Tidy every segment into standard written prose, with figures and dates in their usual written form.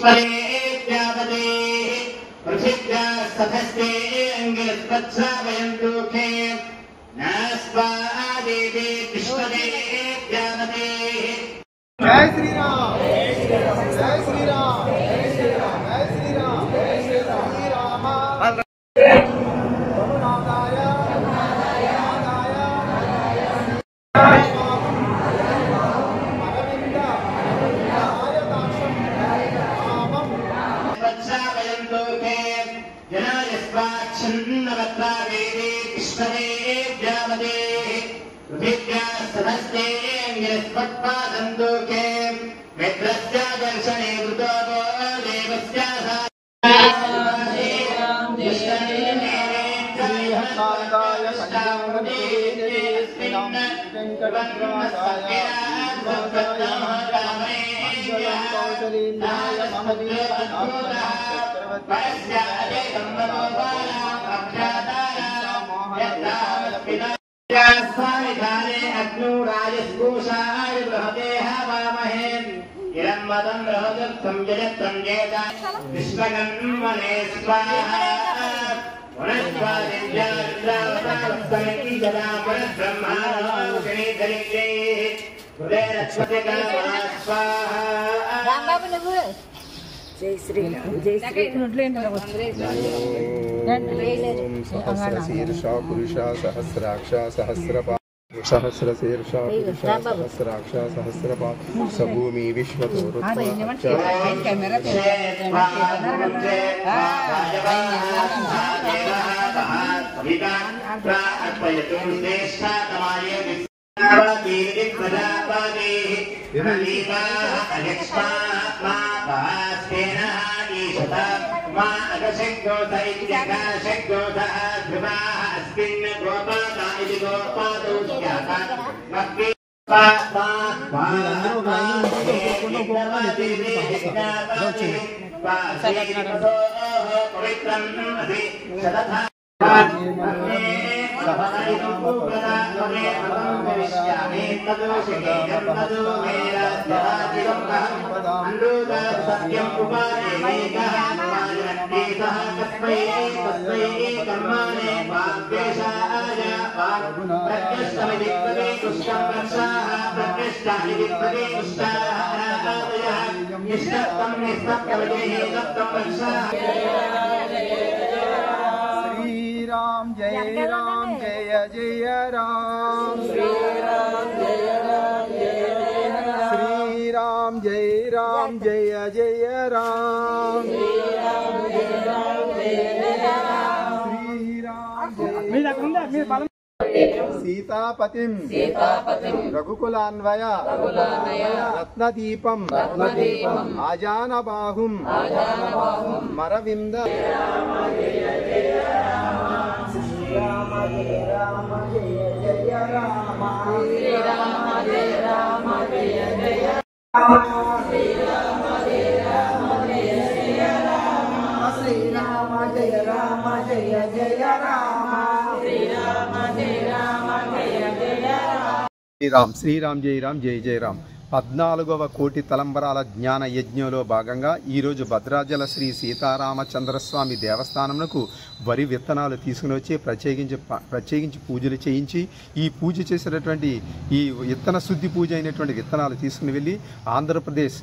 विश्वदेव्यावते पृथिव्या सधस्ते अंगिरस्पत्सावयन्तु खे नास्वा देवी विश्वदेव्यावते। जय श्री राम जय श्री राम जय श्री राम जय श्री राम जय श्री राम जय श्री राम श्री राम रघुनाथाय रघुनाथाय अरविंद आयताक्षं नामं वत्सावयन्तु खे जनायस्वाच्छन्नवत्रा वेदे विश्वदेव्यावते पृथिव्या सधस्ते अंगिरस्पत्पादन्तु खे मित्रस्य दर्शने वृतो देवस्य श्रीहस्ताय अग्नुराजस्पूषाय बृहते हवामहे इरम्मदं बृहदर्थं जयत्रं जयता विश्वगन्मने स्वाहा जय श्री राम जय श्री सहस्रशीर्षा पुरुषा सहस्राक्षा सहस्रपा सहस्रशीर्षा पुरुषा सहस्राक्षा सहस्रपा सभूमि राम जय राम जय जय राम श्री राम जय राम जय जय राम श्री राम जय राम जय जय राम श्री राम जय राम जय जय राम श्री राम सीतापतिं रघुकुलान्वय रत्नदीपं आजानबाहुं मरविंद राम जय राम जय जय राम श्री राम जय राम जय जय राम श्री राम जय राम जय जय राम श्री राम जय राम जय जय राम श्री राम जय राम जय जय राम श्री राम जय राम जय जय राम 14వ కోటి తలంబరాల జ్ఞాన యజ్ఞంలో భాగంగా ఈరోజు భద్రాచల శ్రీ సీతారామచంద్రస్వామి దేవస్థానంకు వరి విత్తనాలు తీసుకుని వచ్చి ప్రత్యేకించి పూజలు చేయించి ఈ పూజ చేసినటువంటి ఈ విత్తన శుద్ధి పూజ అయినటువంటి విత్తనాలు తీసుకుని వెళ్ళి ఆంధ్రప్రదేశ్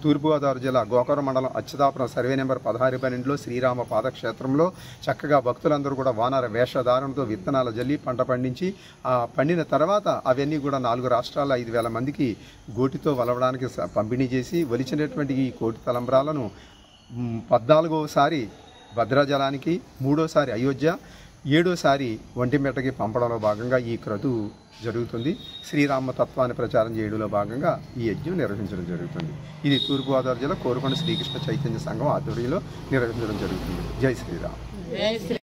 తూర్పుగోదావరి జిల్లా గోకవరం మండలం అచ్యుతాపురం సర్వే నెంబర్ 16/12లో శ్రీరామ పాదక్షేత్రంలో చక్కగా భక్తులందరూ కూడా వానర వేషధారణతో విత్తనాలు జల్లి పంట పండించి పండిన తర్వాత అవన్నీ కూడా 4 రాష్ట్రాల 5,000 మందికి గోటితో వలవడానికి పంపిణీ చేసి ఒలిచినటువంటి ఈ కోటి తలంబ్రాలను 14వసారి భద్రాచలానికి, 3వసారి అయోధ్య, 7వసారి ఒంటిమిట్టకి పంపడంలో భాగంగా ఈ క్రతువు జరుగుతుంది. శ్రీరామ తత్వాన్ని ప్రచారం చేయడంలో భాగంగా ఈ యజ్ఞం నిర్వహించడం జరుగుతుంది. ఇది తూర్పుగోదావరి జిల్లా కోరుకొండ శ్రీకృష్ణ చైతన్య సంఘం ఆధ్వర్యంలో నిర్వహించడం జరుగుతుంది. జై శ్రీరామ్.